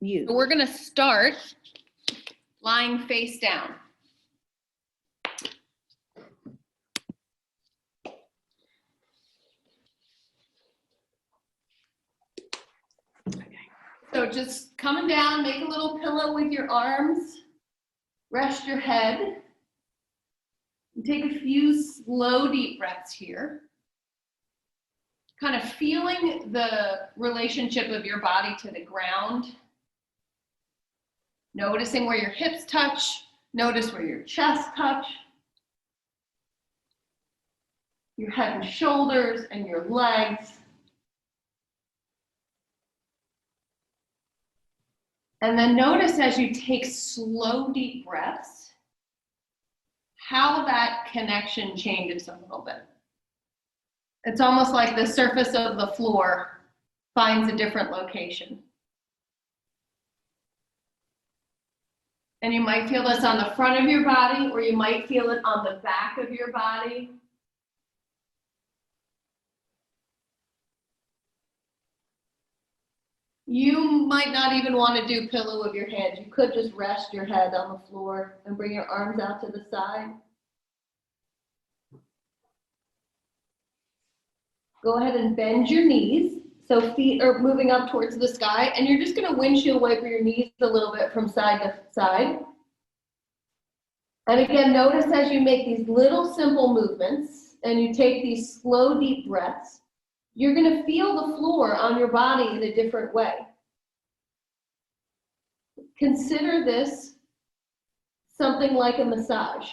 you. So we're gonna start lying face down. So just coming down, make a little pillow with your arms, rest your head, and take a few slow, deep breaths here. Kind of feeling the relationship of your body to the ground. Noticing where your hips touch, notice where your chest touch, your head and shoulders and your legs. And then notice as you take slow, deep breaths, how that connection changes a little bit. It's almost like the surface of the floor finds a different location. And you might feel this on the front of your body, or you might feel it on the back of your body. You might not even want to do pillow of your head. You could just rest your head on the floor and bring your arms out to the side. Go ahead and bend your knees. So feet are moving up towards the sky, and you're just going to windshield wiper your knees a little bit from side to side. And again, notice as you make these little simple movements and you take these slow, deep breaths, you're going to feel the floor on your body in a different way. Consider this something like a massage.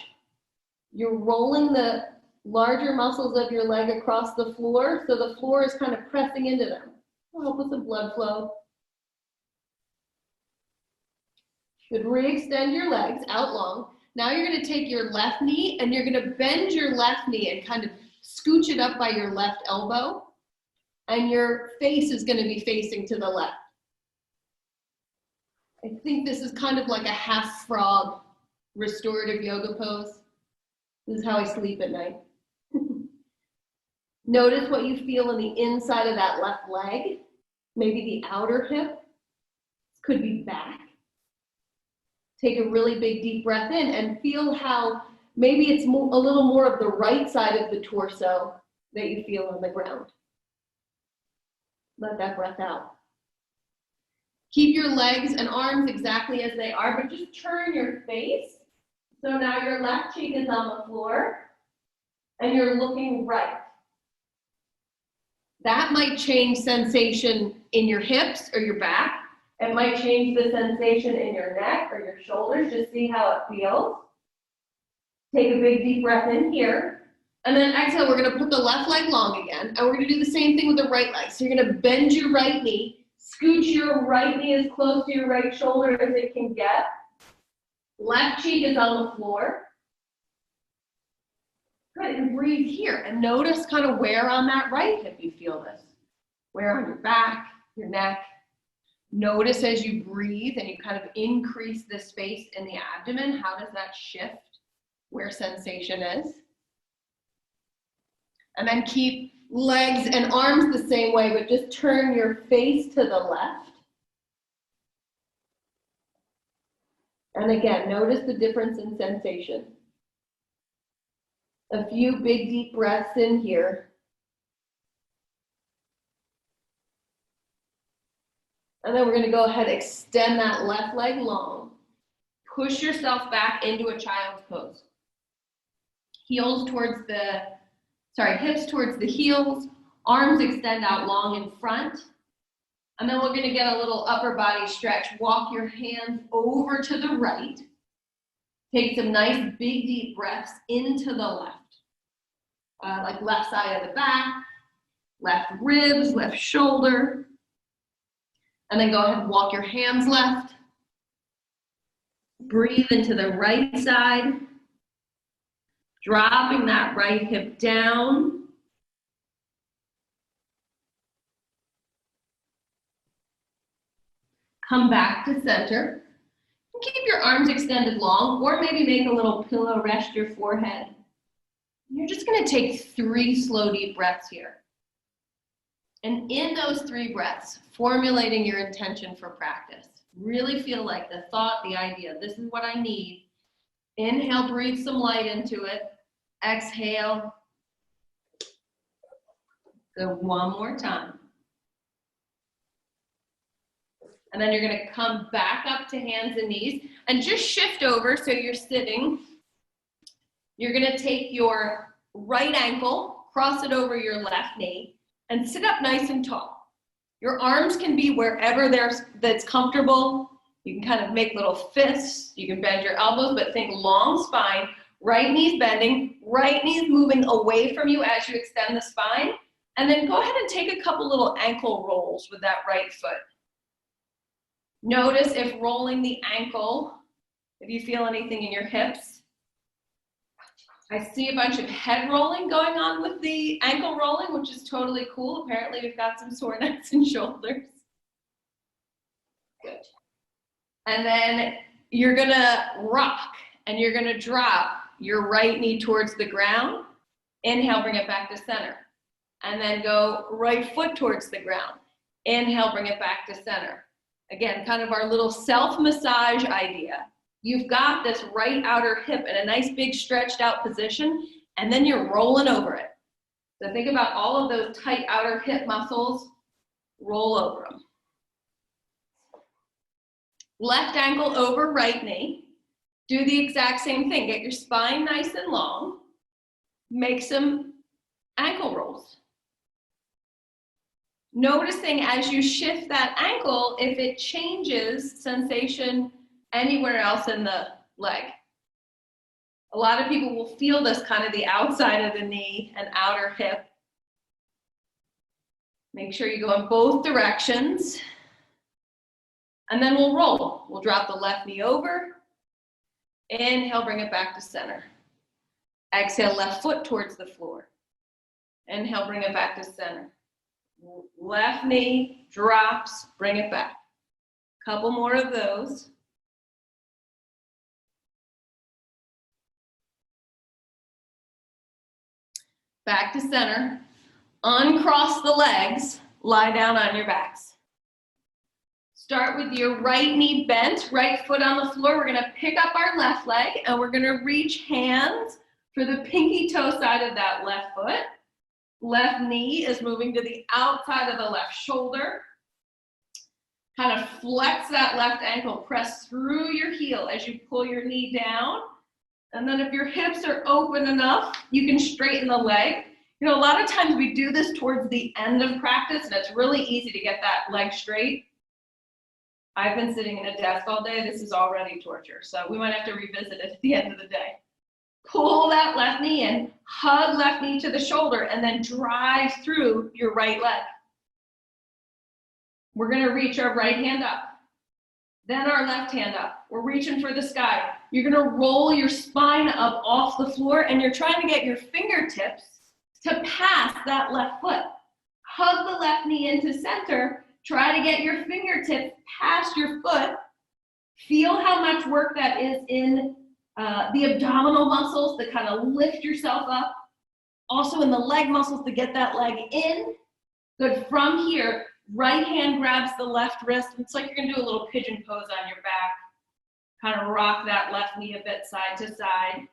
You're rolling the larger muscles of your leg across the floor, so the floor is kind of pressing into them. It'll help with the blood flow. Good, re-extend your legs out long. Now you're going to take your left knee and you're going to bend your left knee and kind of scooch it up by your left elbow, and your face is going to be facing to the left. I think this is kind of like a half frog restorative yoga pose. This is how I sleep at night. Notice what you feel in the inside of that left leg, maybe the outer hip. This could be back. Take a really big deep breath in and feel how maybe it's a little more of the right side of the torso that you feel on the ground. Let that breath out. Keep your legs and arms exactly as they are, but just turn your face. So now your left cheek is on the floor and you're looking right. That might change sensation in your hips or your back. It might change the sensation in your neck or your shoulders. Just see how it feels. Take a big deep breath in here. And then exhale, we're going to put the left leg long again. And we're going to do the same thing with the right leg. So you're going to bend your right knee. Scooch your right knee as close to your right shoulder as it can get. Left cheek is on the floor. Good, and breathe here. And notice kind of where on that right hip you feel this. Where on your back, your neck. Notice as you breathe and you kind of increase the space in the abdomen, how does that shift where sensation is? And then keep legs and arms the same way, but just turn your face to the left. And again, notice the difference in sensation. A few big deep breaths in here. And then we're going to go ahead and extend that left leg long. Push yourself back into a child's pose. Hips towards the heels, arms extend out long in front. And then we're going to get a little upper body stretch. Walk your hands over to the right. Take some nice big deep breaths into the left. Like left side of the back, left ribs, left shoulder. And then go ahead and walk your hands left. Breathe into the right side. Dropping that right hip down. Come back to center. Keep your arms extended long, or maybe make a little pillow, rest your forehead. You're just going to take 3 slow, deep breaths here. And in those 3 breaths, formulating your intention for practice. Really feel like the thought, the idea, this is what I need. Inhale, breathe some light into it. Exhale. Go one more time. And then you're going to come back up to hands and knees and just shift over so you're sitting. You're going to take your right ankle, cross it over your left knee, and sit up nice and tall. Your arms can be wherever that's comfortable. You can kind of make little fists. You can bend your elbows, but think long spine. Right knee's bending, right knee's moving away from you as you extend the spine. And then go ahead and take a couple little ankle rolls with that right foot. Notice if rolling the ankle, if you feel anything in your hips. I see a bunch of head rolling going on with the ankle rolling, which is totally cool. Apparently we've got some sore necks and shoulders. Good. And then you're gonna rock and you're gonna drop your right knee towards the ground. Inhale, bring it back to center. And then go right foot towards the ground. Inhale, bring it back to center. Again, kind of our little self-massage idea. You've got this right outer hip in a nice big stretched out position, and then you're rolling over it. So think about all of those tight outer hip muscles, roll over them. Left ankle over right knee. Do the exact same thing. Get your spine nice and long. Make some ankle rolls. Noticing as you shift that ankle, if it changes sensation anywhere else in the leg. A lot of people will feel this kind of the outside of the knee and outer hip. Make sure you go in both directions. And then we'll roll. We'll drop the left knee over. Inhale, bring it back to center. Exhale, left foot towards the floor. Inhale, bring it back to center. Left knee drops, bring it back. Couple more of those. Back to center. Uncross the legs, lie down on your backs. Start with your right knee bent, right foot on the floor. We're gonna pick up our left leg and we're gonna reach hands for the pinky toe side of that left foot. Left knee is moving to the outside of the left shoulder. Kind of flex that left ankle, press through your heel as you pull your knee down. And then if your hips are open enough, you can straighten the leg. You know, a lot of times we do this towards the end of practice and it's really easy to get that leg straight. I've been sitting in a desk all day. This is already torture. So we might have to revisit it at the end of the day. Pull that left knee in, hug left knee to the shoulder, and then drive through your right leg. We're gonna reach our right hand up, then our left hand up. We're reaching for the sky. You're gonna roll your spine up off the floor, and you're trying to get your fingertips to pass that left foot. Hug the left knee into center. Try to get your fingertips past your foot. Feel how much work that is in the abdominal muscles to kind of lift yourself up. Also in the leg muscles to get that leg in. Good. From here, right hand grabs the left wrist. It's like you're gonna do a little pigeon pose on your back. Kind of rock that left knee a bit side to side.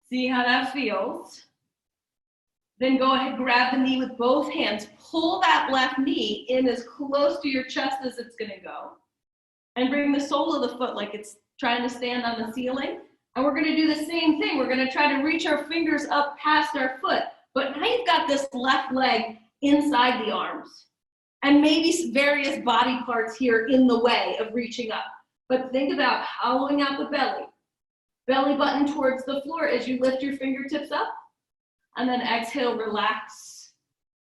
See how that feels. Then go ahead, grab the knee with both hands. Pull that left knee in as close to your chest as it's gonna go. And bring the sole of the foot like it's trying to stand on the ceiling. And we're gonna do the same thing. We're gonna try to reach our fingers up past our foot. But now you've got this left leg inside the arms. And maybe various body parts here in the way of reaching up. But think about hollowing out the belly. Belly button towards the floor as you lift your fingertips up. And then exhale, relax.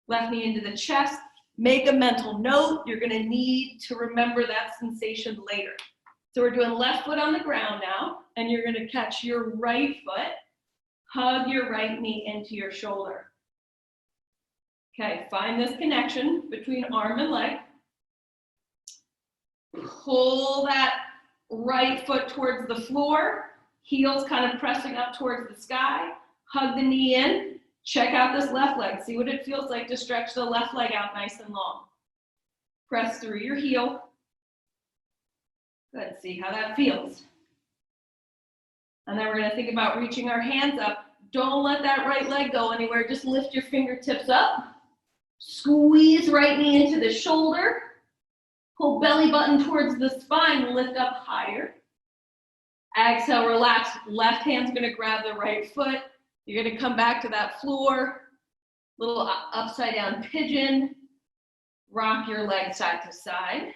Left knee into the chest. Make a mental note. You're gonna need to remember that sensation later. So we're doing left foot on the ground now, and you're gonna catch your right foot, hug your right knee into your shoulder. Okay, find this connection between arm and leg. Pull that right foot towards the floor, heels kind of pressing up towards the sky, hug the knee in. Check out this left leg. See what it feels like to stretch the left leg out nice and long. Press through your heel. Good, see how that feels. And then we're gonna think about reaching our hands up. Don't let that right leg go anywhere. Just lift your fingertips up. Squeeze right knee into the shoulder. Pull belly button towards the spine, lift up higher. Exhale, relax. Left hand's gonna grab the right foot. You're gonna come back to that floor. Little upside down pigeon. Rock your leg side to side.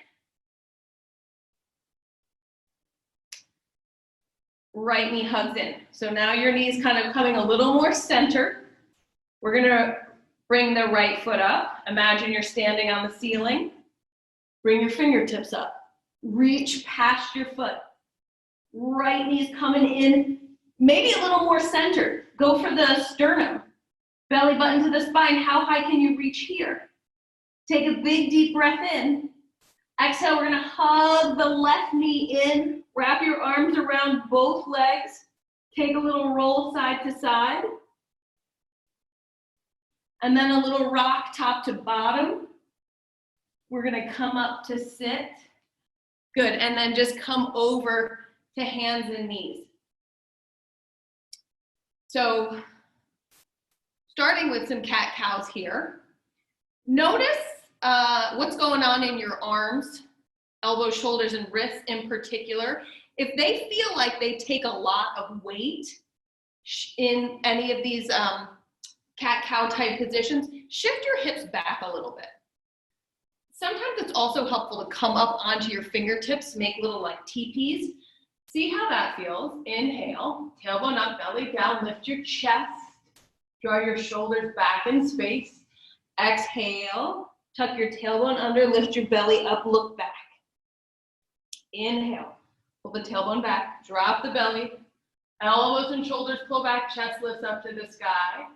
Right knee hugs in. So now your knee's kind of coming a little more center. We're gonna bring the right foot up. Imagine you're standing on the ceiling. Bring your fingertips up. Reach past your foot. Right knee's coming in, maybe a little more centered. Go for the sternum. Belly button to the spine. How high can you reach here? Take a big deep breath in. Exhale, we're gonna hug the left knee in. Wrap your arms around both legs. Take a little roll side to side. And then a little rock top to bottom. We're gonna come up to sit. Good, and then just come over to hands and knees. So, starting with some cat-cows here. Notice what's going on in your arms, elbows, shoulders, and wrists in particular. If they feel like they take a lot of weight in any of these cat-cow type positions, shift your hips back a little bit. Sometimes it's also helpful to come up onto your fingertips, make little like teepees. See how that feels. Inhale, tailbone up, belly down, lift your chest, draw your shoulders back in space. Exhale, tuck your tailbone under, lift your belly up, look back. Inhale, pull the tailbone back, drop the belly, elbows and shoulders pull back, chest lifts up to the sky.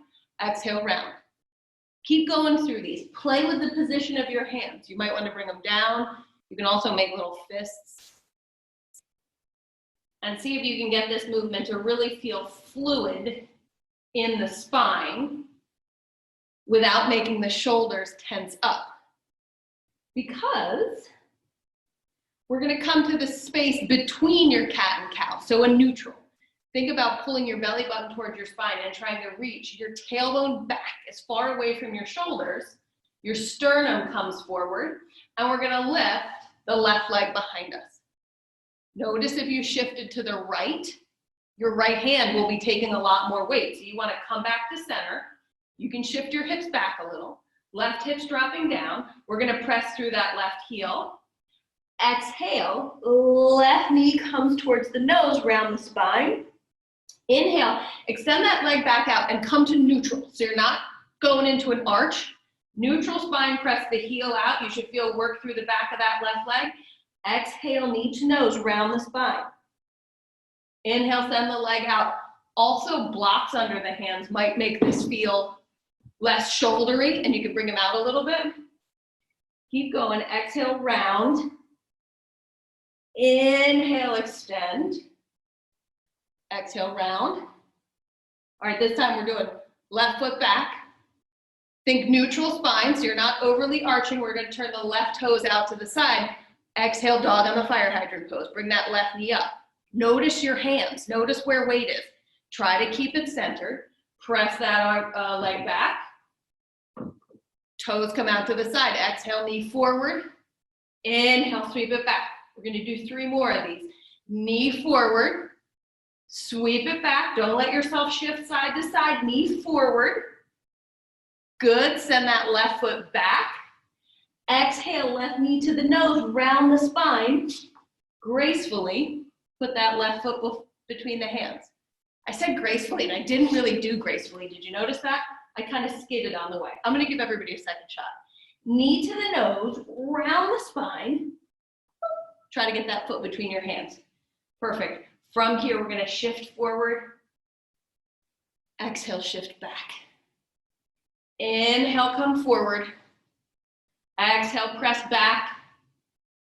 Exhale, round. Keep going through these. Play with the position of your hands. You might want to bring them down. You can also make little fists. And see if you can get this movement to really feel fluid in the spine without making the shoulders tense up. Because we're going to come to the space between your cat and cow, so a neutral. Think about pulling your belly button towards your spine and trying to reach your tailbone back as far away from your shoulders. Your sternum comes forward, and we're going to lift the left leg behind us. Notice if you shifted to the right, your right hand will be taking a lot more weight. So you want to come back to center. You can shift your hips back a little. Left hip's dropping down. We're going to press through that left heel. Exhale, left knee comes towards the nose, round the spine. Inhale, extend that leg back out and come to neutral. So you're not going into an arch. Neutral spine, press the heel out. You should feel work through the back of that left leg. Exhale, knee to nose, round the spine. Inhale, send the leg out. Also, blocks under the hands might make this feel less shouldery, and you can bring them out a little bit. Keep going. Exhale, round. Inhale, extend. Exhale, round. All right, this time we're doing left foot back. Think neutral spine, so you're not overly arching. We're going to turn the left toes out to the side. Exhale, dog on the fire hydrant pose. Bring that left knee up. Notice your hands. Notice where weight is. Try to keep it centered. Press that leg back. Toes come out to the side. Exhale, knee forward. Inhale, sweep it back. We're going to do 3 more of these. Knee forward. Sweep it back. Don't let yourself shift side to side. Knee forward. Good. Send that left foot back. Exhale, left knee to the nose, round the spine. Gracefully, put that left foot between the hands. I said gracefully, and I didn't really do gracefully. Did you notice that? I kind of skidded on the way. I'm going to give everybody a second shot. Knee to the nose, round the spine. Try to get that foot between your hands. Perfect. From here, we're going to shift forward. Exhale, shift back. Inhale, come forward. Exhale, press back.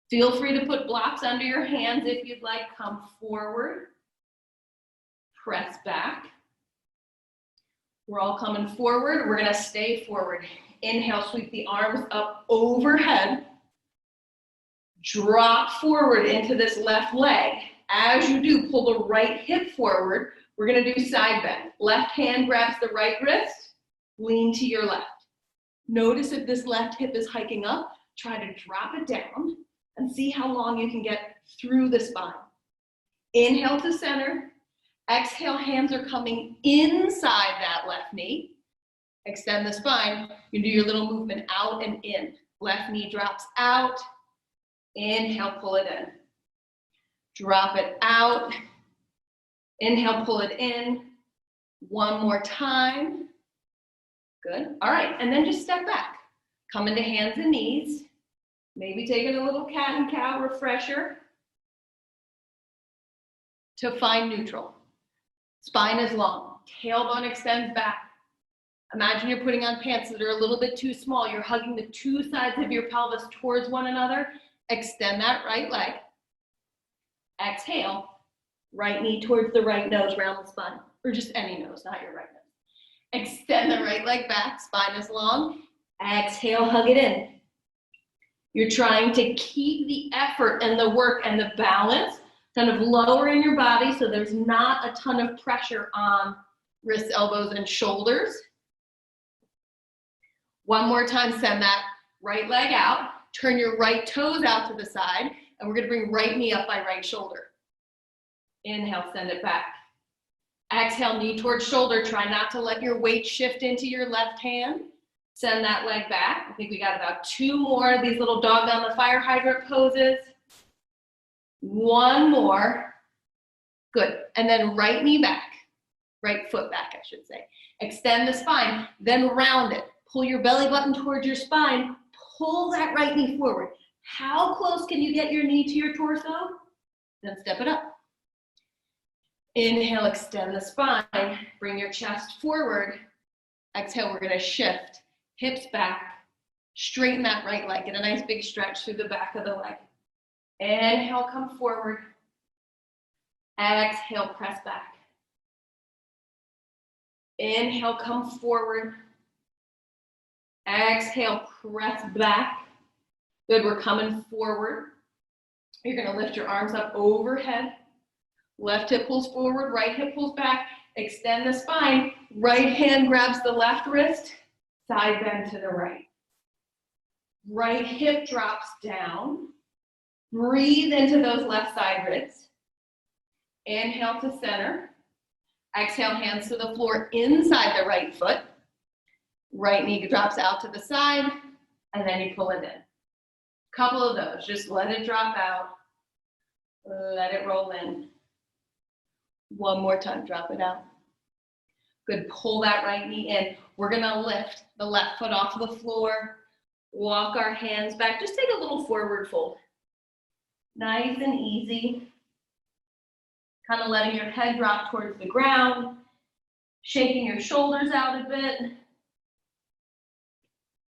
Feel free to put blocks under your hands if you'd like. Come forward. Press back. We're all coming forward. We're going to stay forward. Inhale, sweep the arms up overhead. Drop forward into this left leg. As you do, pull the right hip forward. We're gonna do side bend. Left hand grabs the right wrist, lean to your left. Notice if this left hip is hiking up, try to drop it down and see how long you can get through the spine. Inhale to center. Exhale, hands are coming inside that left knee. Extend the spine. You do your little movement out and in. Left knee drops out. Inhale, pull it in. Drop it out. Inhale, pull it in. One more time. Good. All right, and then just step back. Come into hands and knees. Maybe taking a little cat and cow refresher to find neutral. Spine is long. Tailbone extends back. Imagine you're putting on pants that are a little bit too small. You're hugging the two sides of your pelvis towards one another. Extend that right leg. Exhale. Right knee towards the right nose, round the spine. Or just any nose, not your right nose. Extend the right leg back. Spine is long. Exhale, hug it in. You're trying to keep the effort and the work and the balance kind of lower in your body so there's not a ton of pressure on wrists, elbows, and shoulders. One more time, send that right leg out. Turn your right toes out to the side, and we're gonna bring right knee up by right shoulder. Inhale, send it back. Exhale, knee towards shoulder. Try not to let your weight shift into your left hand. Send that leg back. I think we got about 2 more of these little dog on the fire hydrant poses. 1 more. Good. And then right knee back. Right foot back, I should say. Extend the spine, then round it. Pull your belly button towards your spine. Pull that right knee forward. How close can you get your knee to your torso? Then step it up. Inhale, extend the spine. Bring your chest forward. Exhale, we're gonna shift. Hips back. Straighten that right leg. Get a nice big stretch through the back of the leg. Inhale, come forward. Exhale, press back. Inhale, come forward. Exhale, press back. Good, we're coming forward. You're gonna lift your arms up overhead. Left hip pulls forward, right hip pulls back. Extend the spine. Right hand grabs the left wrist. Side bend to the right. Right hip drops down. Breathe into those left side ribs. Inhale to center. Exhale, hands to the floor inside the right foot. Right knee drops out to the side, and then you pull it in. Couple of those, just let it drop out. Let it roll in. One more time, drop it out. Good, pull that right knee in. We're gonna lift the left foot off the floor, walk our hands back, just take a little forward fold. Nice and easy. Kind of letting your head drop towards the ground, shaking your shoulders out a bit.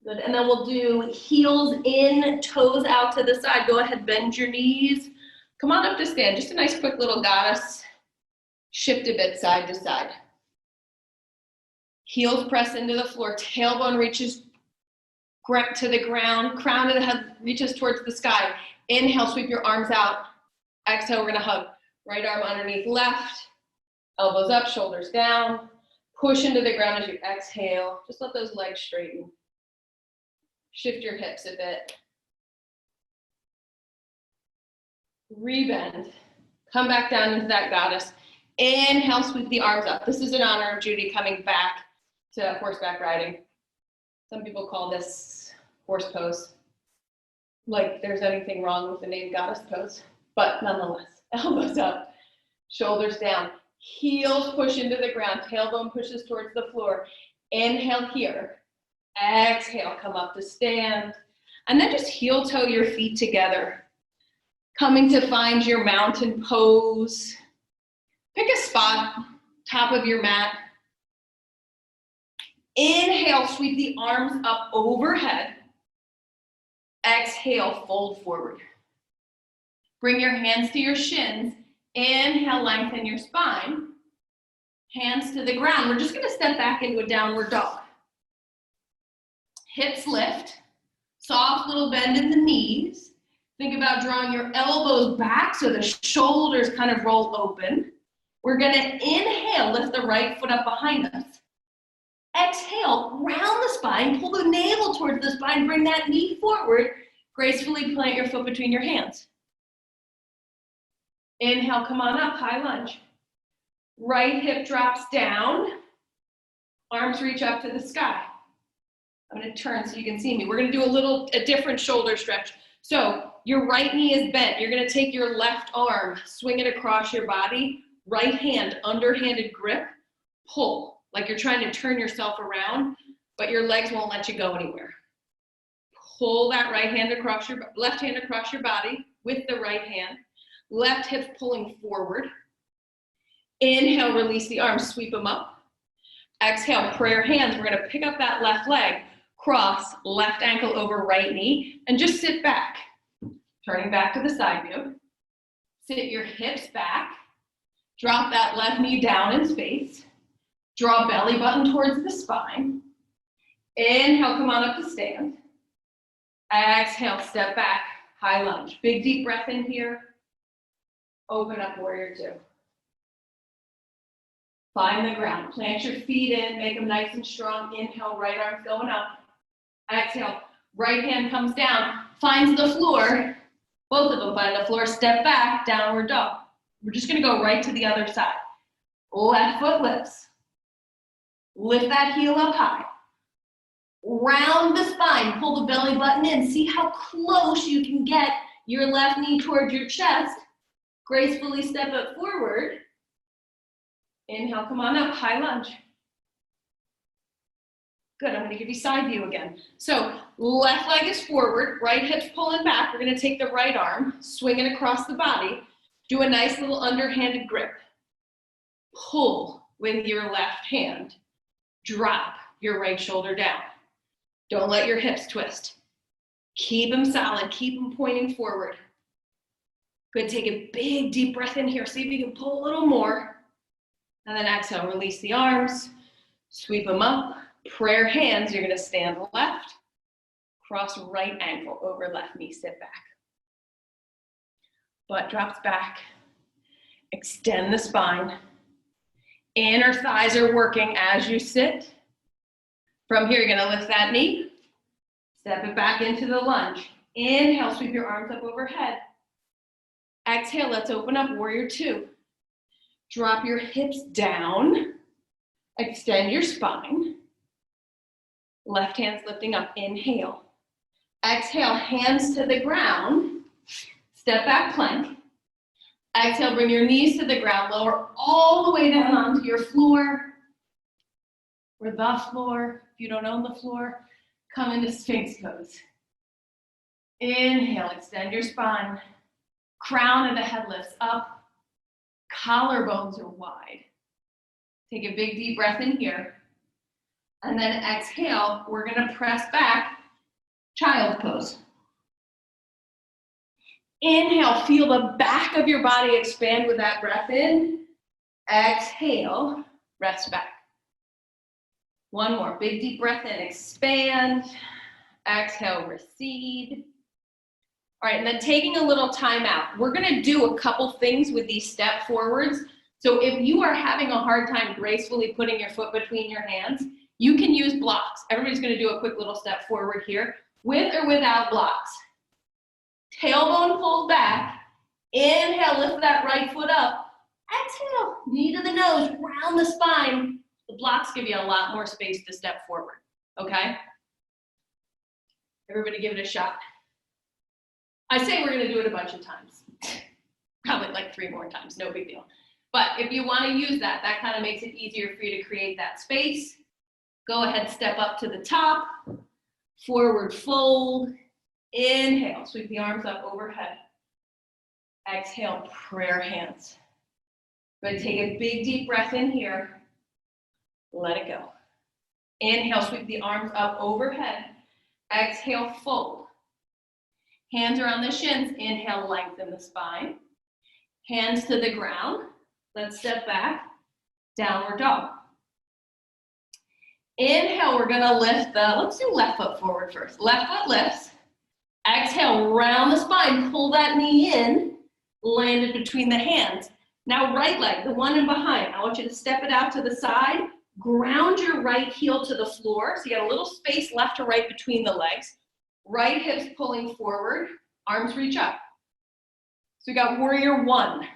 Good, and then we'll do heels in, toes out to the side. Go ahead, bend your knees. Come on up to stand, just a nice quick little goddess. Shift a bit side to side. Heels press into the floor, tailbone reaches to the ground, crown of the head reaches towards the sky. Inhale, sweep your arms out. Exhale, we're gonna hug. Right arm underneath left, elbows up, shoulders down. Push into the ground as you exhale. Just let those legs straighten. Shift your hips a bit. Rebend. Come back down into that goddess. Inhale, sweep the arms up. This is in honor of Judy coming back to horseback riding. Some people call this horse pose. Like there's anything wrong with the name goddess pose, but nonetheless, elbows up, shoulders down, heels push into the ground, tailbone pushes towards the floor. Inhale here. Exhale, come up to stand. And then just heel toe your feet together. Coming to find your mountain pose. Pick a spot, top of your mat. Inhale, sweep the arms up overhead. Exhale, fold forward. Bring your hands to your shins. Inhale, lengthen your spine. Hands to the ground. We're just gonna step back into a downward dog. Hips lift. Soft little bend in the knees. Think about drawing your elbows back so the shoulders kind of roll open. We're gonna inhale, lift the right foot up behind us. Exhale, round the spine, pull the navel towards the spine, bring that knee forward. Gracefully plant your foot between your hands. Inhale, come on up, high lunge. Right hip drops down. Arms reach up to the sky. I'm gonna turn so you can see me. We're gonna do a different shoulder stretch. So your right knee is bent. You're gonna take your left arm, swing it across your body, right hand, underhanded grip, pull, like you're trying to turn yourself around, but your legs won't let you go anywhere. Pull that left hand across your body with the right hand. Left hip pulling forward. Inhale, release the arms, sweep them up. Exhale, prayer hands. We're gonna pick up that left leg, cross left ankle over right knee, and just sit back. Turning back to the side view. Sit your hips back. Drop that left knee down in space. Draw belly button towards the spine. Inhale, come on up to stand. Exhale, step back, high lunge. Big deep breath in here. Open up, warrior two. Find the ground. Plant your feet in, make them nice and strong. Inhale, right arm's going up. Exhale, right hand comes down, finds the floor. Both of them find the floor. Step back, downward dog. We're just gonna go right to the other side. Left foot lifts. Lift that heel up high. Round the spine, pull the belly button in. See how close you can get your left knee towards your chest. Gracefully step it forward. Inhale, come on up, high lunge. Good, I'm gonna give you side view again. So left leg is forward, right hip's pulling back. We're gonna take the right arm, swing it across the body, do a nice little underhanded grip. Pull with your left hand. Drop your right shoulder down. Don't let your hips twist. Keep them solid, keep them pointing forward. Good, take a big deep breath in here. See if you can pull a little more. And then exhale, release the arms, sweep them up. Prayer hands, you're gonna stand left, cross right ankle over left knee, sit back. Butt drops back, extend the spine. Inner thighs are working as you sit. From here, you're gonna lift that knee, step it back into the lunge. Inhale, sweep your arms up overhead. Exhale, let's open up, warrior two. Drop your hips down, extend your spine. Left hand's lifting up, inhale. Exhale, hands to the ground. Step back plank. Exhale, bring your knees to the ground, lower all the way down onto your floor. Or the floor, if you don't own the floor, come into Sphinx pose. Inhale, extend your spine. Crown of the head lifts up. Collarbones are wide. Take a big deep breath in here. And then exhale, we're gonna press back, child pose. Inhale, feel the back of your body expand with that breath in. Exhale, rest back. One more, big deep breath in, expand. Exhale, recede. All right, and then taking a little time out. We're gonna do a couple things with these step forwards. So if you are having a hard time gracefully putting your foot between your hands, you can use blocks. Everybody's gonna do a quick little step forward here, with or without blocks. Tailbone pulls back. Inhale, lift that right foot up. Exhale, knee to the nose, round the spine. The blocks give you a lot more space to step forward, okay? Everybody give it a shot. I say we're gonna do it a bunch of times. Probably like 3 more times, no big deal. But if you wanna use that, that kind of makes it easier for you to create that space. Go ahead, step up to the top, forward fold, inhale, sweep the arms up overhead. Exhale, prayer hands. Good, take a big deep breath in here. Let it go. Inhale, sweep the arms up overhead. Exhale, fold. Hands are on the shins. Inhale, lengthen the spine. Hands to the ground. Let's step back. Downward dog. Inhale, we're gonna lift let's do left foot forward first. Left foot lifts. Exhale, round the spine, pull that knee in, land it between the hands. Now right leg, the one in behind, I want you to step it out to the side, ground your right heel to the floor, so you got a little space left to right between the legs. Right hip's pulling forward, arms reach up. So we got warrior one.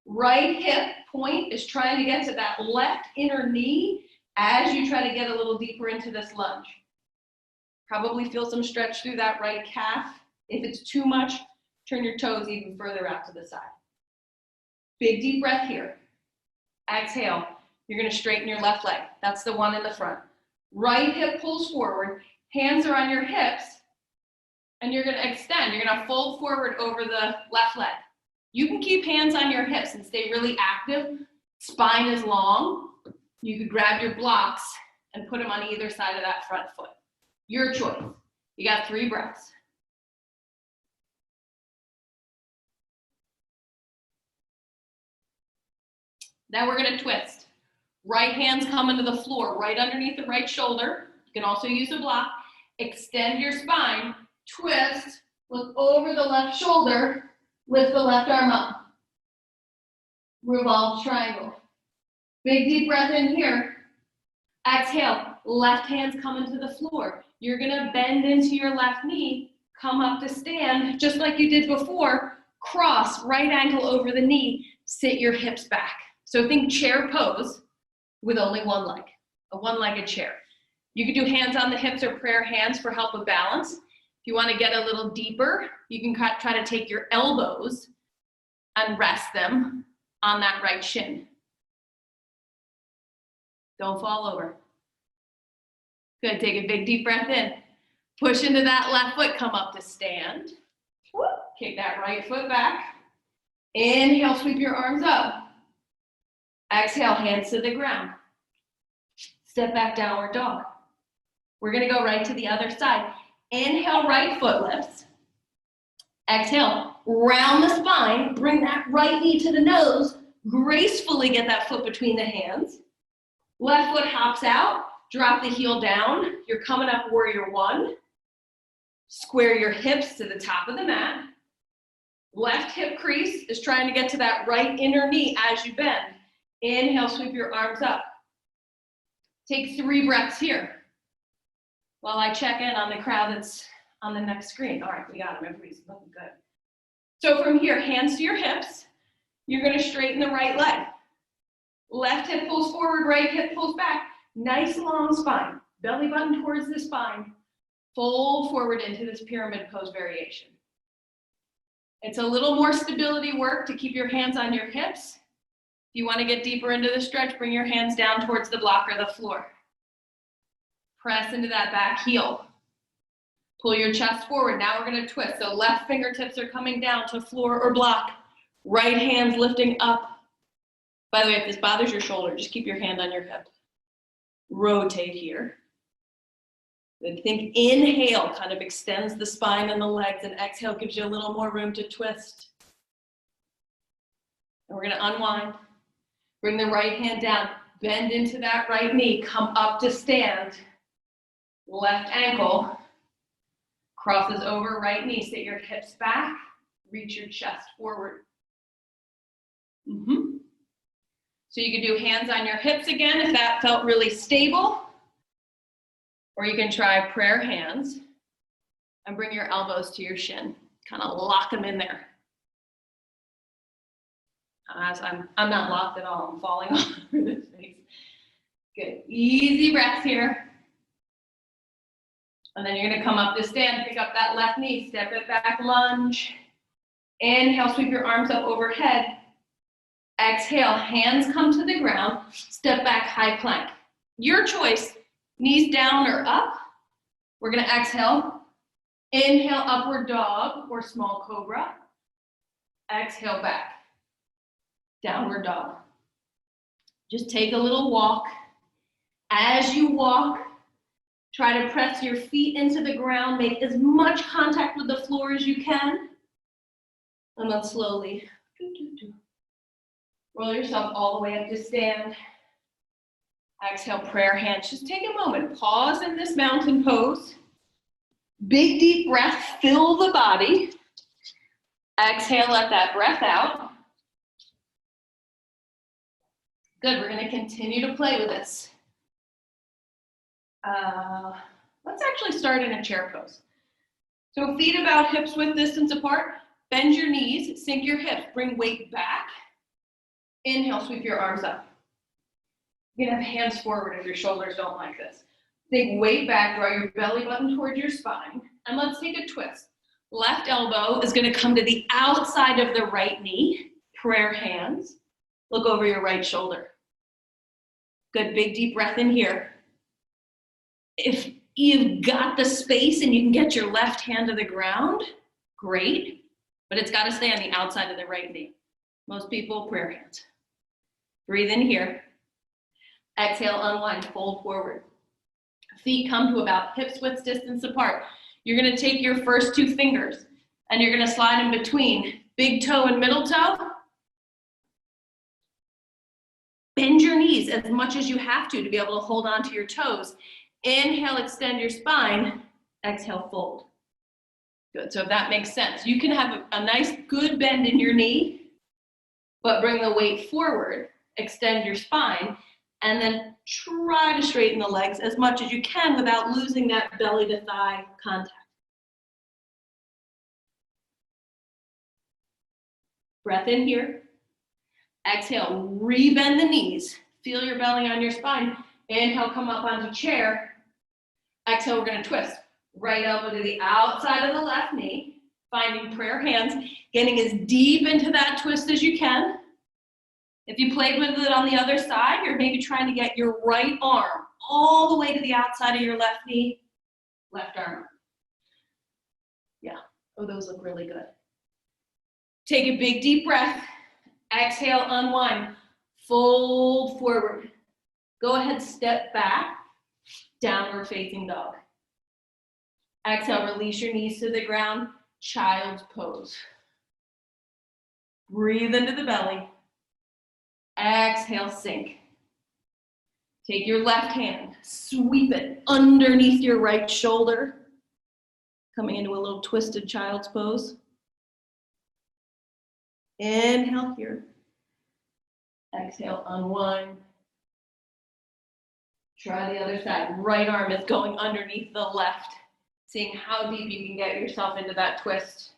Right hip point is trying to get to that left inner knee as you try to get a little deeper into this lunge. Probably feel some stretch through that right calf. If it's too much, turn your toes even further out to the side. Big deep breath here. Exhale. You're going to straighten your left leg. That's the one in the front. Right hip pulls forward. Hands are on your hips. And you're going to extend. You're going to fold forward over the left leg. You can keep hands on your hips and stay really active. Spine is long. You could grab your blocks and put them on either side of that front foot. Your choice. You got 3 breaths. Now we're going to twist. Right hand's coming to the floor, right underneath the right shoulder. You can also use a block. Extend your spine, twist, look over the left shoulder, lift the left arm up. Revolve triangle. Big deep breath in here. Exhale, left hand's coming to the floor. You're gonna bend into your left knee, come up to stand, just like you did before, cross, right ankle over the knee, sit your hips back. So think chair pose with only one leg, a one-legged chair. You could do hands on the hips or prayer hands for help with balance. If you wanna get a little deeper, you can try to take your elbows and rest them on that right shin. Don't fall over. Good, take a big deep breath in. Push into that left foot, come up to stand. Kick that right foot back. Inhale, sweep your arms up. Exhale, hands to the ground. Step back, downward dog. We're gonna go right to the other side. Inhale, right foot lifts. Exhale, round the spine, bring that right knee to the nose, gracefully get that foot between the hands. Left foot hops out, drop the heel down. You're coming up warrior one. Square your hips to the top of the mat. Left hip crease is trying to get to that right inner knee as you bend. Inhale, sweep your arms up. Take 3 breaths here while I check in on the crowd that's on the next screen. All right, we got them. Everybody's looking good. So from here, hands to your hips. You're going to straighten the right leg. Left hip pulls forward, right hip pulls back. Nice long spine. Belly button towards the spine. Fold forward into this pyramid pose variation. It's a little more stability work to keep your hands on your hips. If you want to get deeper into the stretch, bring your hands down towards the block or the floor. Press into that back heel. Pull your chest forward. Now we're going to twist. So left fingertips are coming down to floor or block. Right hand's lifting up. By the way, if this bothers your shoulder, just keep your hand on your hip. Rotate here. Then think inhale kind of extends the spine and the legs, and exhale gives you a little more room to twist. And we're going to unwind. Bring the right hand down. Bend into that right knee. Come up to stand. Left ankle crosses over right knee. Sit your hips back. Reach your chest forward. So you can do hands on your hips again if that felt really stable. Or you can try prayer hands and bring your elbows to your shin. Kind of lock them in there. As I'm not locked at all. I'm falling all over this face. Good. Easy breaths here. And then you're going to come up to stand. Pick up that left knee. Step it back, lunge. Inhale, sweep your arms up overhead. Exhale, hands come to the ground. Step back, high plank. Your choice. Knees down or up. We're going to exhale. Inhale, upward dog or small cobra. Exhale, back. Downward dog. Just take a little walk. As you walk, try to press your feet into the ground. Make as much contact with the floor as you can. And then slowly roll yourself all the way up to stand. Exhale, prayer hands. Just take a moment. Pause in this mountain pose. Big deep breath, fill the body. Exhale, let that breath out. Good, we're gonna continue to play with this. Let's actually start in a chair pose. So feet about hips width distance apart, bend your knees, sink your hips, bring weight back. Inhale, sweep your arms up. You can have hands forward if your shoulders don't like this. Think weight back, draw your belly button towards your spine, and let's take a twist. Left elbow is gonna come to the outside of the right knee, prayer hands. Look over your right shoulder. Good, big deep breath in here. If you've got the space and you can get your left hand to the ground, great, but it's gotta stay on the outside of the right knee. Most people, prayer hands. Breathe in here. Exhale, unwind, fold forward. Feet come to about hips width distance apart. You're gonna take your first two fingers and you're gonna slide in between big toe and middle toe. Bend your knees as much as you have to be able to hold on to your toes. Inhale, extend your spine. Exhale, fold. Good, so if that makes sense, you can have a nice good bend in your knee, but bring the weight forward, extend your spine, and then try to straighten the legs as much as you can without losing that belly to thigh contact. Breath in here. Exhale, re-bend the knees. Feel your belly on your spine. Inhale, come up onto chair. Exhale, we're gonna twist. Right elbow to the outside of the left knee, finding prayer hands, getting as deep into that twist as you can. If you played with it on the other side, you're maybe trying to get your right arm all the way to the outside of your left knee, left arm. Yeah, oh, those look really good. Take a big deep breath. Exhale, unwind. Fold forward. Go ahead, step back. Downward facing dog. Exhale, release your knees to the ground. Child's pose. Breathe into the belly. Exhale, sink. Take your left hand, sweep it underneath your right shoulder. Coming into a little twisted child's pose. Inhale here. Exhale, unwind. Try the other side. Right arm is going underneath the left. Seeing how deep you can get yourself into that twist.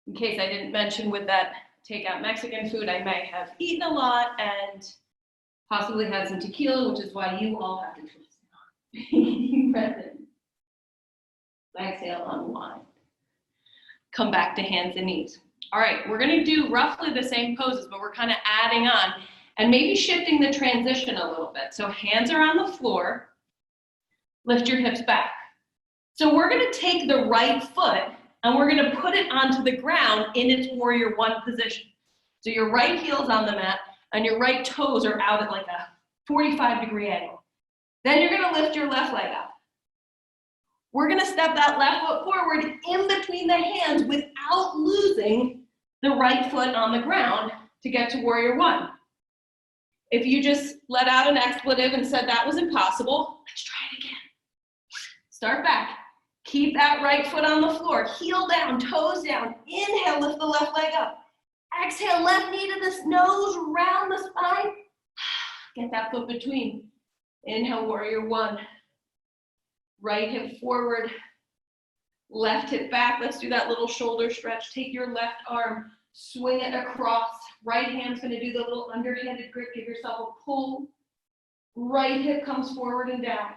In case I didn't mention with that takeout Mexican food, I may have eaten a lot and possibly had some tequila, which is why you all have to twist. Breath in. Exhale, unwind. Come back to hands and knees. All right, we're gonna do roughly the same poses, but we're kind of adding on and maybe shifting the transition a little bit. So hands are on the floor, lift your hips back. So we're gonna take the right foot and we're gonna put it onto the ground in its warrior one position. So your right heel's on the mat and your right toes are out at like a 45-degree angle. Then you're gonna lift your left leg up. We're gonna step that left foot forward in between the hands without losing the right foot on the ground to get to warrior one. If you just let out an expletive and said that was impossible, let's try it again. Start back. Keep that right foot on the floor. Heel down, toes down. Inhale, lift the left leg up. Exhale, left knee to the nose, round the spine. Get that foot between. Inhale, warrior one. Right hip forward. Left hip back. Let's do that little shoulder stretch. Take your left arm, swing it across. Right hand's gonna do the little underhanded grip. Give yourself a pull. Right hip comes forward and down.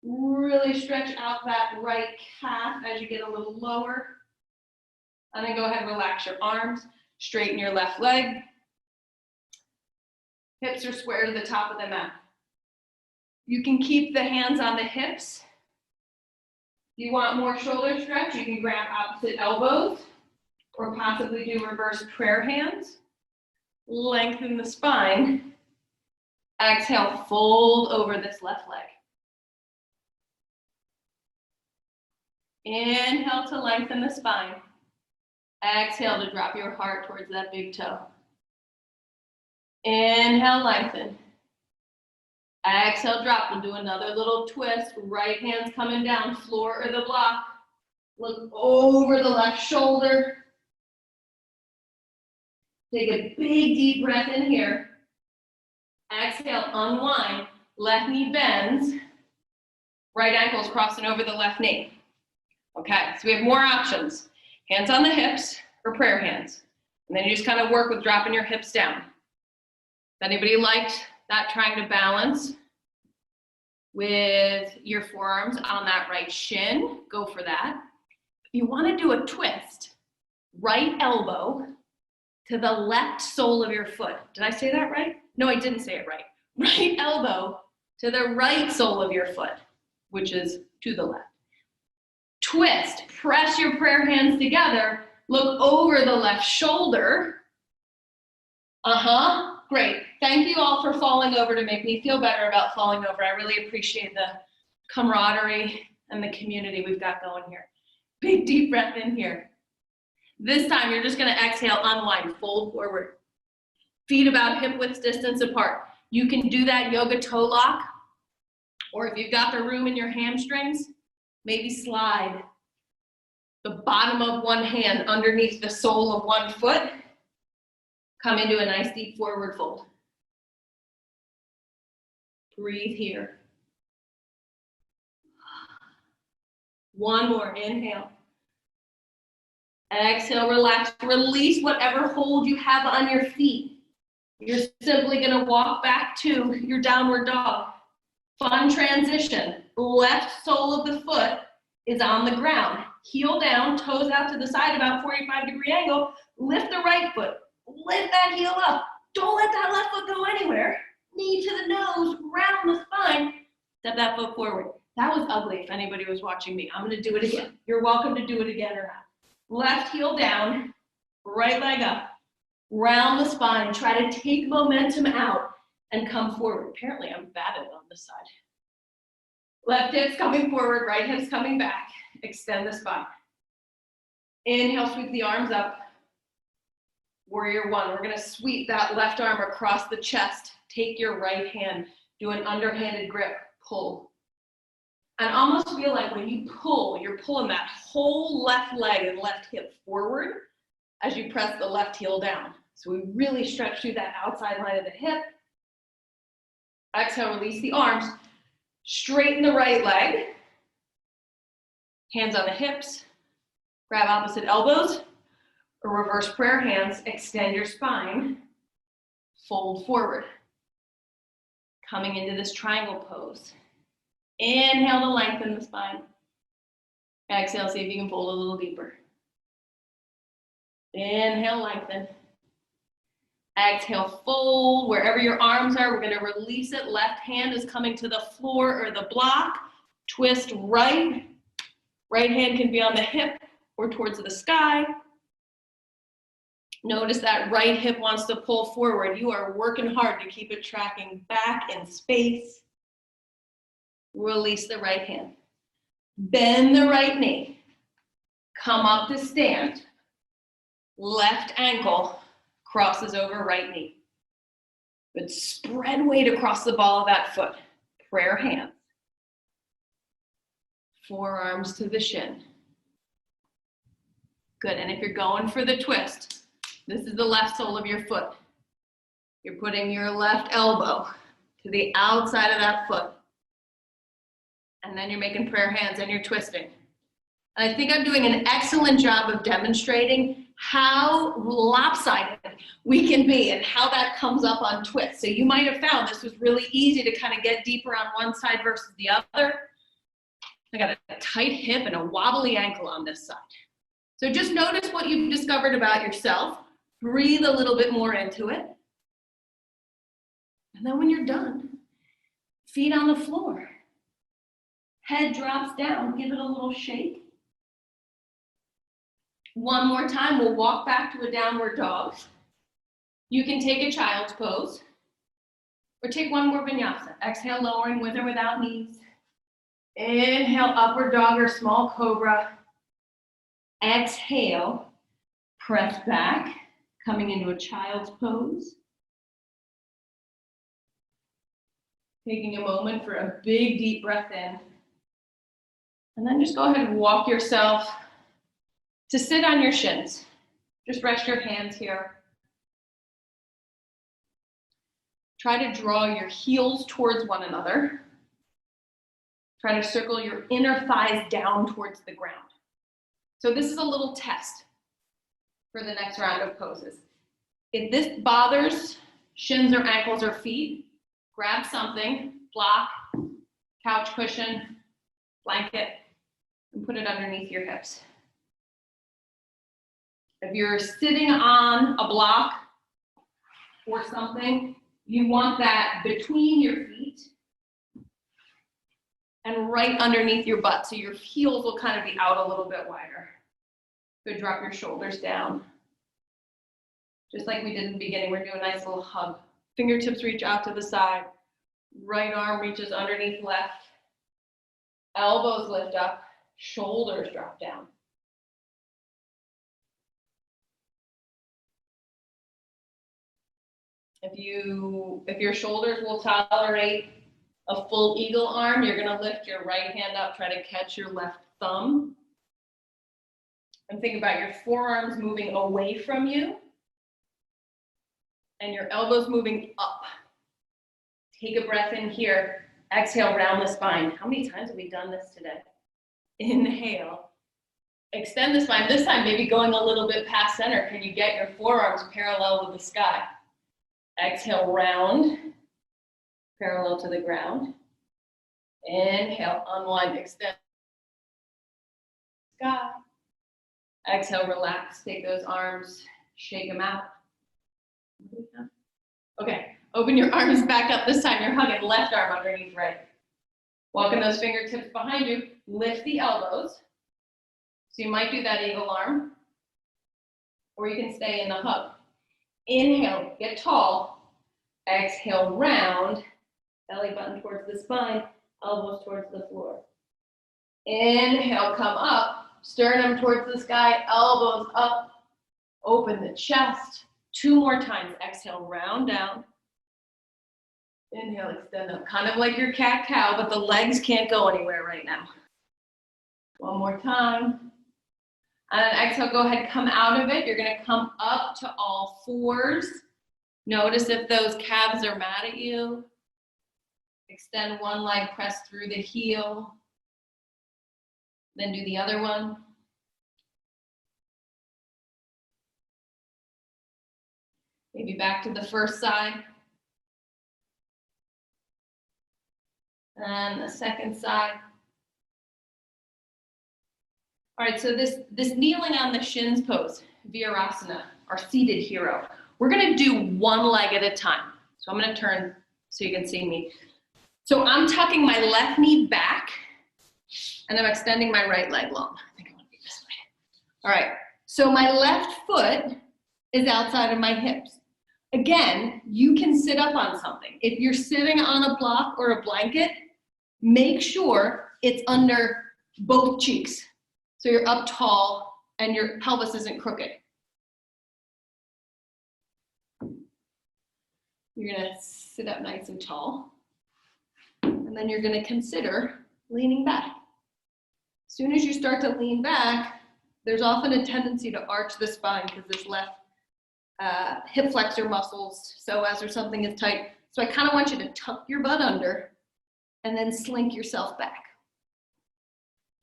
Really stretch out that right calf as you get a little lower. And then go ahead and relax your arms. Straighten your left leg. Hips are square to the top of the mat. You can keep the hands on the hips. If you want more shoulder stretch, you can grab opposite elbows or possibly do reverse prayer hands. Lengthen the spine. Exhale, fold over this left leg. Inhale to lengthen the spine. Exhale to drop your heart towards that big toe. Inhale, lengthen. Exhale, drop. We'll do another little twist. Right hand's coming down, floor or the block. Look over the left shoulder. Take a big deep breath in here. Exhale, unwind. Left knee bends. Right ankle's crossing over the left knee. Okay, so we have more options. Hands on the hips or prayer hands. And then you just kind of work with dropping your hips down. If anybody liked that, trying to balance with your forearms on that right shin, go for that. If you want to do a twist, right elbow to the left sole of your foot. Did I say that right? No, I didn't say it right. Right elbow to the right sole of your foot, which is to the left. Twist, press your prayer hands together, look over the left shoulder. Great. Thank you all for falling over to make me feel better about falling over. I really appreciate the camaraderie and the community we've got going here. Big deep breath in here. This time you're just gonna exhale, unwind, fold forward. Feet about hip width distance apart. You can do that yoga toe lock, or if you've got the room in your hamstrings, maybe slide the bottom of one hand underneath the sole of one foot. Come into a nice deep forward fold. Breathe here. One more, inhale. Exhale, relax. Release whatever hold you have on your feet. You're simply gonna walk back to your downward dog. Fun transition. Left sole of the foot is on the ground. Heel down, toes out to the side, about 45-degree angle. Lift the right foot. Lift that heel up. Don't let that left foot go anywhere. Knee to the nose, round the spine. Step that foot forward. That was ugly if anybody was watching me. I'm gonna do it again. You're welcome to do it again or not. Left heel down, right leg up. Round the spine. Try to take momentum out and come forward. Apparently I'm bad at it on this side. Left hip's coming forward, right hip's coming back. Extend the spine. Inhale, sweep the arms up. Warrior one. We're gonna sweep that left arm across the chest. Take your right hand. Do an underhanded grip. Pull. And almost feel like when you pull, you're pulling that whole left leg and left hip forward as you press the left heel down. So we really stretch through that outside line of the hip. Exhale, release the arms. Straighten the right leg. Hands on the hips. Grab opposite elbows. Or reverse prayer hands. Extend your spine. Fold forward. Coming into this triangle pose. Inhale to lengthen the spine. Exhale, see if you can fold a little deeper. Inhale, lengthen. Exhale, fold. Wherever your arms are, we're gonna release it. Left hand is coming to the floor or the block. Twist right. Right hand can be on the hip or towards the sky. Notice that right hip wants to pull forward. You are working hard to keep it tracking back in space. Release the right hand. Bend the right knee. Come up to stand. Left ankle crosses over right knee. But spread weight across the ball of that foot. Prayer hands. Forearms to the shin. Good, and if you're going for the twist, this is the left sole of your foot. You're putting your left elbow to the outside of that foot. And then you're making prayer hands and you're twisting. And I think I'm doing an excellent job of demonstrating how lopsided we can be and how that comes up on twists. So you might have found this was really easy to kind of get deeper on one side versus the other. I got a tight hip and a wobbly ankle on this side. So just notice what you've discovered about yourself. Breathe a little bit more into it. And then when you're done, feet on the floor. Head drops down, give it a little shake. One more time, we'll walk back to a downward dog. You can take a child's pose, or take one more vinyasa. Exhale, lowering with or without knees. Inhale, upward dog or small cobra. Exhale, press back, coming into a child's pose. Taking a moment for a big deep breath in. And then just go ahead and walk yourself to sit on your shins. Just rest your hands here. Try to draw your heels towards one another. Try to circle your inner thighs down towards the ground. So this is a little test for the next round of poses. If this bothers shins or ankles or feet, grab something, block, couch cushion, blanket, and put it underneath your hips. If you're sitting on a block or something, you want that between your feet and right underneath your butt, so your heels will kind of be out a little bit wider. Good, drop your shoulders down. Just like we did in the beginning, we're doing a nice little hug. Fingertips reach out to the side. Right arm reaches underneath left. Elbows lift up. Shoulders drop down. If your shoulders will tolerate a full eagle arm, you're gonna lift your right hand up, try to catch your left thumb. And think about your forearms moving away from you and your elbows moving up. Take a breath in here. Exhale, round the spine. How many times have we done this today? Inhale. Extend the spine. This time, maybe going a little bit past center. Can you get your forearms parallel with the sky? Exhale, round, parallel to the ground. Inhale, unwind, extend. Sky. Exhale, relax. Take those arms, shake them out. Okay, open your arms back up. This time you're hugging left arm underneath right. Walking those fingertips behind you. Lift the elbows. So you might do that eagle arm, or you can stay in the hug. Inhale, get tall. Exhale, round. Belly button towards the spine, elbows towards the floor. Inhale, come up. Sternum towards the sky, elbows up. Open the chest. 2 more times. Exhale, round down. Inhale, extend up. Kind of like your cat-cow, but the legs can't go anywhere right now. 1 more time. And then exhale, go ahead, come out of it. You're gonna come up to all 4s. Notice if those calves are mad at you. Extend one leg, press through the heel. Then do the other one. Maybe back to the first side. And the second side. All right, so this kneeling on the shins pose, Virasana, our seated hero. We're gonna do one leg at a time. So I'm gonna turn so you can see me. So I'm tucking my left knee back and I'm extending my right leg long. I think I wanna be this way. All right, so my left foot is outside of my hips. Again, you can sit up on something. If you're sitting on a block or a blanket, make sure it's under both cheeks. So you're up tall and your pelvis isn't crooked. You're gonna sit up nice and tall. And then you're gonna consider leaning back. As soon as you start to lean back, there's often a tendency to arch the spine because this left hip flexor muscles, psoas or something is tight. So I kind of want you to tuck your butt under and then slink yourself back.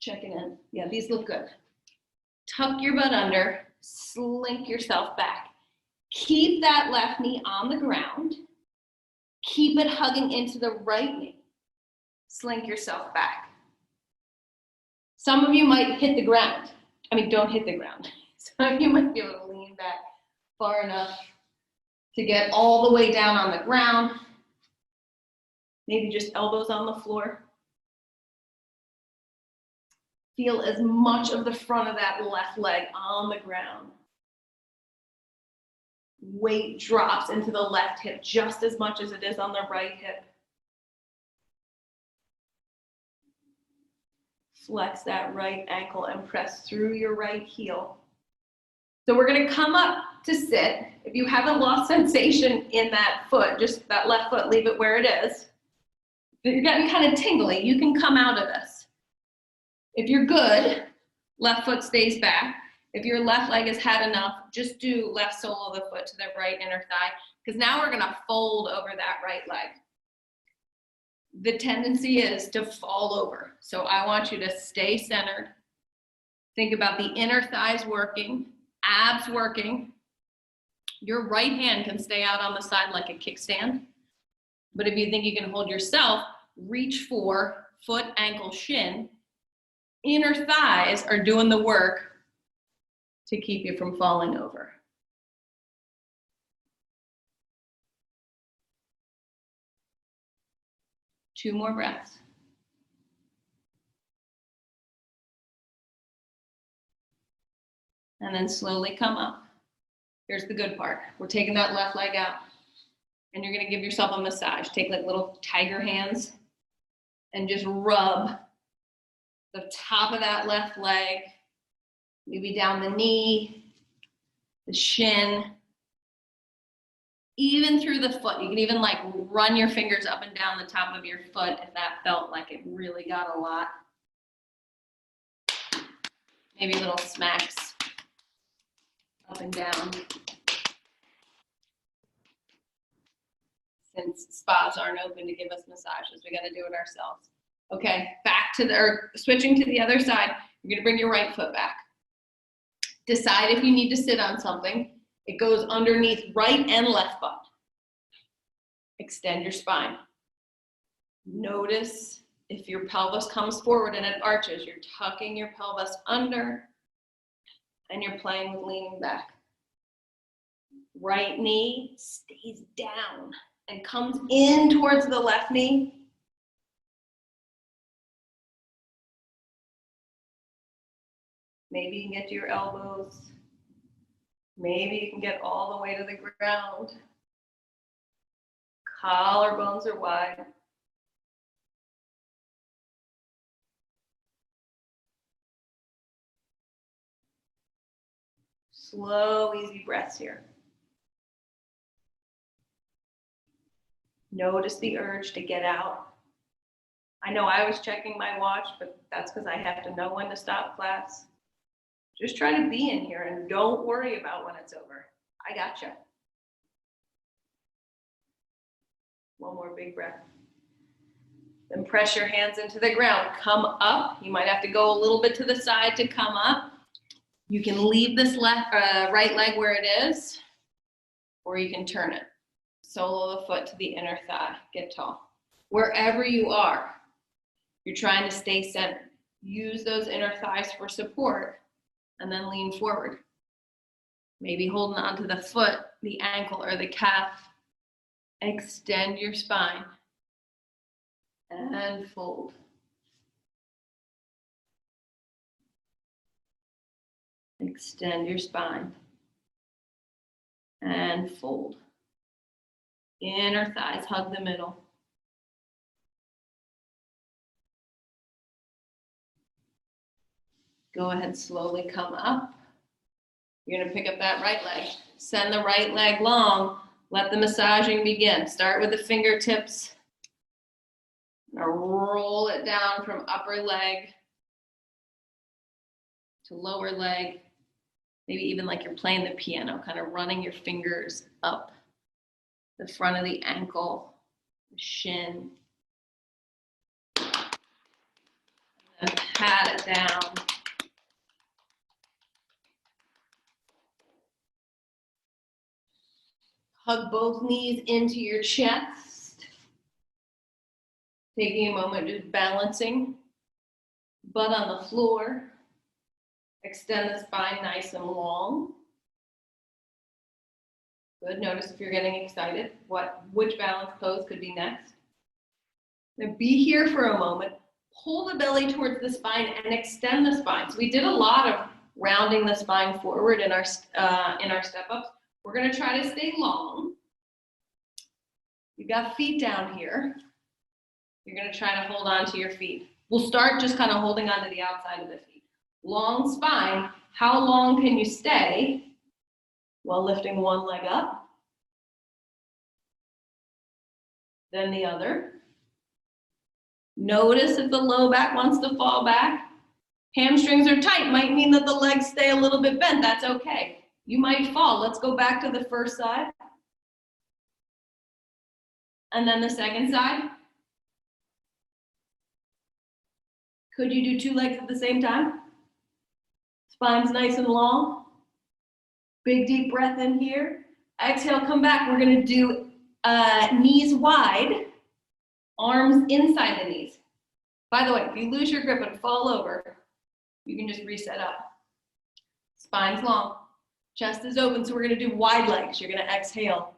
Checking in. Yeah, these look good. Tuck your butt under, slink yourself back. Keep that left knee on the ground. Keep it hugging into the right knee. Slink yourself back. Some of you might hit the ground. I mean, don't hit the ground. Some of you might be able to lean back far enough to get all the way down on the ground. Maybe just elbows on the floor. Feel as much of the front of that left leg on the ground. Weight drops into the left hip just as much as it is on the right hip. Flex that right ankle and press through your right heel. So we're gonna come up to sit. If you haven't lost sensation in that foot, just that left foot, leave it where it is. If you're getting kind of tingly, you can come out of this. If you're good, left foot stays back. If your left leg has had enough, just do left sole of the foot to the right inner thigh, because now we're gonna fold over that right leg. The tendency is to fall over. So I want you to stay centered. Think about the inner thighs working, abs working. Your right hand can stay out on the side like a kickstand. But if you think you can hold yourself, reach for foot, ankle, shin. Inner thighs are doing the work to keep you from falling over. Two more breaths. And then slowly come up. Here's the good part. We're taking that left leg out. And you're gonna give yourself a massage. Take like little tiger hands and just rub the top of that left leg, maybe down the knee, the shin, even through the foot. You can even like run your fingers up and down the top of your foot if that felt like it really got a lot. Maybe little smacks up and down. Since spas aren't open to give us massages, we gotta do it ourselves. Okay, back to or switching to the other side, you're gonna bring your right foot back. Decide if you need to sit on something. It goes underneath right and left butt. Extend your spine. Notice if your pelvis comes forward and it arches, you're tucking your pelvis under and you're playing with leaning back. Right knee stays down and comes in towards the left knee. Maybe you can get to your elbows. Maybe you can get all the way to the ground. Collarbones are wide. Slow, easy breaths here. Notice the urge to get out. I know I was checking my watch, but that's because I have to know when to stop class. Just try to be in here and don't worry about when it's over. I gotcha. One more big breath. Then press your hands into the ground. Come up. You might have to go a little bit to the side to come up. You can leave this right leg where it is, or you can turn it. Sole of the foot to the inner thigh. Get tall. Wherever you are, you're trying to stay centered. Use those inner thighs for support and then lean forward. Maybe holding onto the foot, the ankle, or the calf. Extend your spine and fold. Extend your spine and fold. Inner thighs hug the middle. Go ahead, slowly come up. You're gonna pick up that right leg. Send the right leg long. Let the massaging begin. Start with the fingertips. Now roll it down from upper leg to lower leg. Maybe even like you're playing the piano, kind of running your fingers up the front of the ankle, the shin. And pat it down. Hug both knees into your chest. Taking a moment, just balancing. Butt on the floor. Extend the spine nice and long. Good. Notice if you're getting excited, which balance pose could be next. Now be here for a moment. Pull the belly towards the spine and extend the spine. So we did a lot of rounding the spine forward in our step-ups. We're going to try to stay long. You've got feet down here. You're going to try to hold on to your feet. We'll start just kind of holding on to the outside of the feet. Long spine. How long can you stay while lifting one leg up? Then the other. Notice if the low back wants to fall back. Hamstrings are tight, might mean that the legs stay a little bit bent. That's okay. You might fall. Let's go back to the first side. And then the second side. Could you do two legs at the same time? Spine's nice and long. Big deep breath in here. Exhale, come back. We're gonna do knees wide, arms inside the knees. By the way, if you lose your grip and fall over, you can just reset up. Spine's long, chest is open, so we're gonna do wide legs. You're gonna exhale,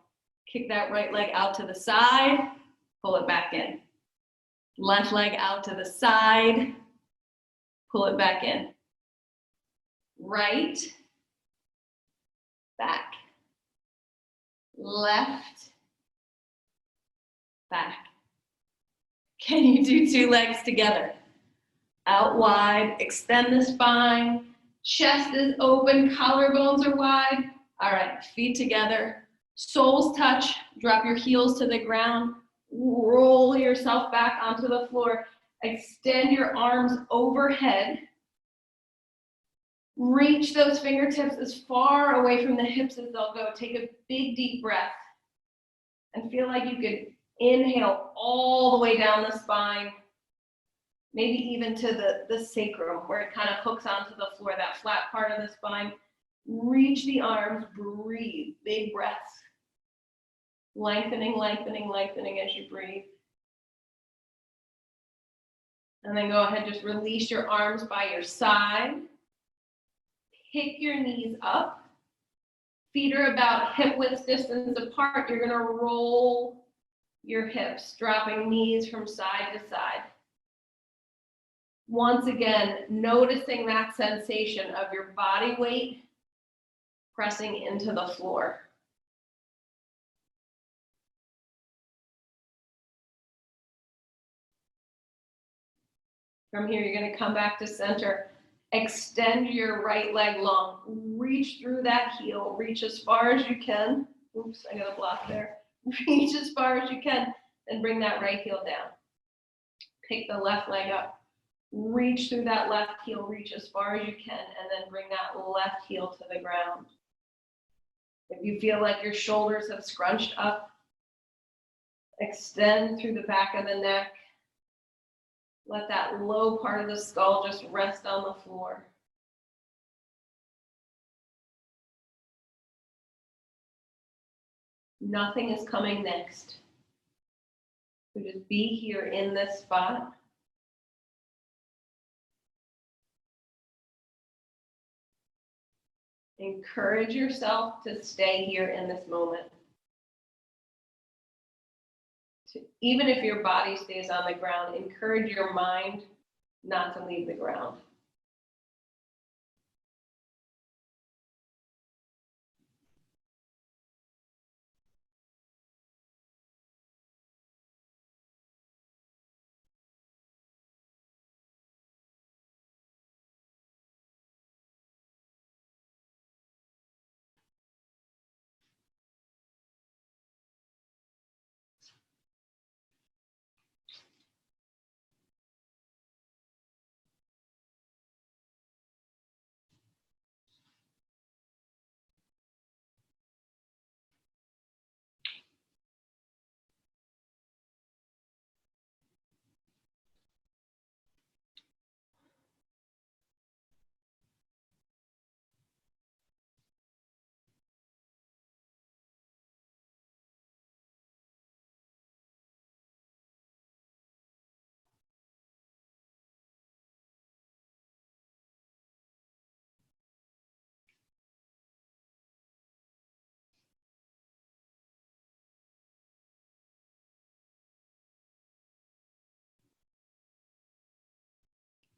kick that right leg out to the side, pull it back in. Left leg out to the side, pull it back in. Right, back, left, back. Can you do two legs together? Out wide, extend the spine, chest is open, collarbones are wide. All right, feet together, soles touch, drop your heels to the ground, roll yourself back onto the floor, extend your arms overhead, reach those fingertips as far away from the hips as they'll go. Take a big deep breath and feel like you could inhale all the way down the spine, maybe even to the sacrum where it kind of hooks onto the floor, that flat part of the spine. Reach the arms, breathe, big breaths. Lengthening, lengthening, lengthening as you breathe. And then go ahead, just release your arms by your side. Pick your knees up. Feet are about hip width distance apart. You're gonna roll your hips, dropping knees from side to side. Once again, noticing that sensation of your body weight pressing into the floor. From here, you're gonna come back to center. Extend your right leg long. Reach through that heel. Reach as far as you can. Oops, I got a block there. Reach as far as you can, and bring that right heel down. Pick the left leg up. Reach through that left heel. Reach as far as you can, and then bring that left heel to the ground. If you feel like your shoulders have scrunched up, extend through the back of the neck. Let that low part of the skull just rest on the floor. Nothing is coming next. So just be here in this spot. Encourage yourself to stay here in this moment. Even if your body stays on the ground, encourage your mind not to leave the ground.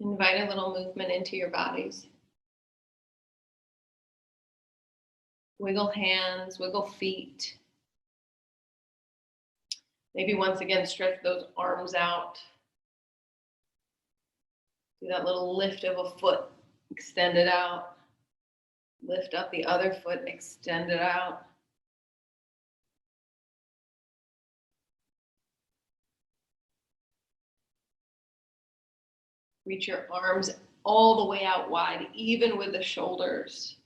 Invite a little movement into your bodies. Wiggle hands, wiggle feet. Maybe once again, stretch those arms out. Do that little lift of a foot, extend it out. Lift up the other foot, extend it out. Reach your arms all the way out wide, even with the shoulders.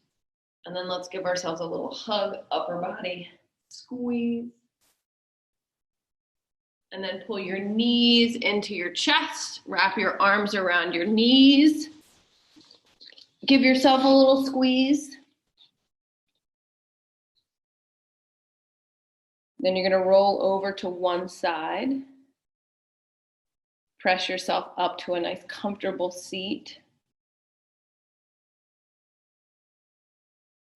And then let's give ourselves a little hug, upper body, squeeze. And then pull your knees into your chest, wrap your arms around your knees. Give yourself a little squeeze. Then you're gonna roll over to one side. Press yourself up to a nice comfortable seat.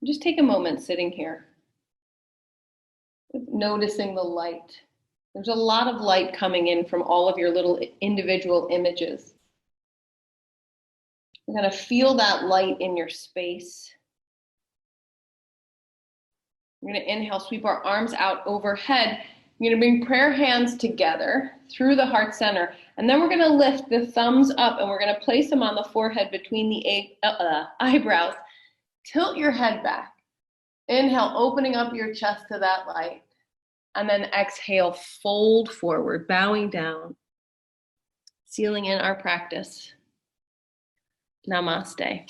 Just take a moment sitting here, noticing the light. There's a lot of light coming in from all of your little individual images. You're gonna feel that light in your space. We're gonna inhale, sweep our arms out overhead. You're gonna bring prayer hands together through the heart center, and then we're gonna lift the thumbs up and we're gonna place them on the forehead between the eyebrows. Tilt your head back. Inhale, opening up your chest to that light. And then exhale, fold forward, bowing down, sealing in our practice. Namaste.